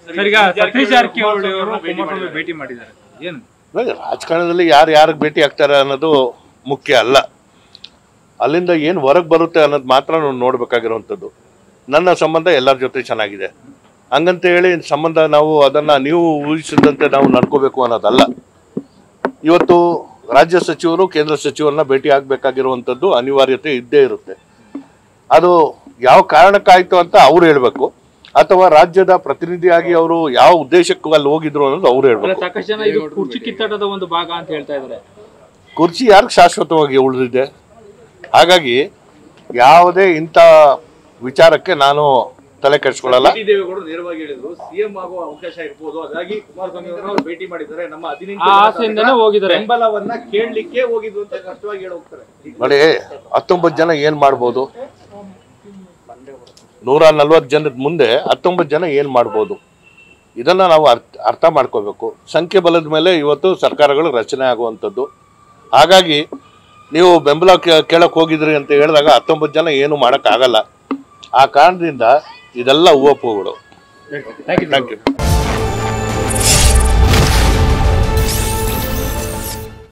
ಸತೀಶ್ ಜಾರಕಿಹೊಳಿ ಅವರು ಕುಮಾರಸ್ವಾಮಿ ಭೇಟಿ ಮಾಡಿದ್ದಾರೆ. ಏನು ರಾಜಕಾರಣದಲ್ಲಿ ಯಾರಿಗೆ ಭೇಟಿ ಆಗ್ತಾರೆ ಅನ್ನೋದು ಮುಖ್ಯ ಅಲ್ಲ, ಅಲ್ಲಿಂದ ಏನು ಹೊರಗೆ ಬರುತ್ತೆ ಅನ್ನೋದು ಮಾತ್ರ ನಾವು ನೋಡ್ಬೇಕಾಗಿರುವಂಥದ್ದು. ನನ್ನ ಸಂಬಂಧ ಎಲ್ಲರ ಜೊತೆ ಚೆನ್ನಾಗಿದೆ, ಹಂಗಂತ ಹೇಳಿ ಸಂಬಂಧ ನಾವು ಅದನ್ನು ನೀವು ಊಹಿಸಿದಂತೆ ನಾವು ನಡ್ಕೋಬೇಕು ಅನ್ನೋದಲ್ಲ. ಇವತ್ತು ರಾಜ್ಯ ಸಚಿವರು ಕೇಂದ್ರ ಸಚಿವರನ್ನ ಭೇಟಿ ಆಗಬೇಕಾಗಿರುವಂಥದ್ದು ಅನಿವಾರ್ಯತೆ ಇದ್ದೇ ಇರುತ್ತೆ. ಅದು ಯಾವ ಕಾರಣಕ್ಕಾಯ್ತು ಅಂತ ಅವ್ರು ಹೇಳಬೇಕು, ಅಥವಾ ರಾಜ್ಯದ ಪ್ರತಿನಿಧಿಯಾಗಿ ಅವರು ಯಾವ ಉದ್ದೇಶಕ್ಕೂ ಅಲ್ಲಿ ಹೋಗಿದ್ರು ಅನ್ನೋದು ಅವ್ರು ಹೇಳ್ಬೇಕು. ಸಾಕಷ್ಟು ಜನ ಇದು ಕುರ್ಚಿ ಕಿತ್ತಾಟದ ಒಂದು ಭಾಗ ಅಂತ ಹೇಳ್ತಾ ಇದ್ದಾರೆ. ಕುರ್ಚಿ ಯಾರಿಗೆ ಶಾಶ್ವತವಾಗಿ ಉಳಿದಿದೆ? ಹಾಗಾಗಿ ಯಾವುದೇ ಇಂಥ ವಿಚಾರಕ್ಕೆ ನಾನು ತಲೆ ಕೆಡಿಸ್ಕೊಳ್ಳಲ್ಲ. ದೇವೇಗೌಡರು ನೇರವಾಗಿ ಹೇಳಿದ್ರು ಸಿಎಂ ಆಗುವ ಅವಕಾಶ ಇರಬಹುದು, ಹಾಗಾಗಿ ಕುಮಾರಸ್ವಾಮಿ ಅವರು ಭೇಟಿ ಮಾಡಿದ್ದಾರೆ, ನಮ್ಮ 15 ಹೋಗಿದ್ದಾರೆ, ಬೆಂಬಲವನ್ನ ಕೇಳಲಿಕ್ಕೆ ಹೋಗಿದ್ರು ಅಂತ ಸ್ಪಷ್ಟವಾಗಿ ಹೇಳಿ ಹೋಗ್ತಾರೆ. ನೋಡಿ, 19 ಜನ ಏನ್ ಮಾಡ್ಬೋದು? 140 ಜನದ ಮುಂದೆ 19 ಜನ ಏನ್ ಮಾಡ್ಬೋದು? ಇದನ್ನ ನಾವು ಅರ್ಥ ಮಾಡ್ಕೋಬೇಕು. ಸಂಖ್ಯೆ ಬಲದ ಮೇಲೆ ಇವತ್ತು ಸರ್ಕಾರಗಳು ರಚನೆ ಆಗುವಂಥದ್ದು. ಹಾಗಾಗಿ ನೀವು ಬೆಂಬಲ ಕೇಳಕ್ ಹೋಗಿದ್ರಿ ಅಂತ ಹೇಳಿದಾಗ 19 ಜನ ಏನು ಮಾಡೋಕ್ಕಾಗಲ್ಲ. ಆ ಕಾರಣದಿಂದ ಇದೆಲ್ಲ ಊಹಪೂಗಳು. Thank you.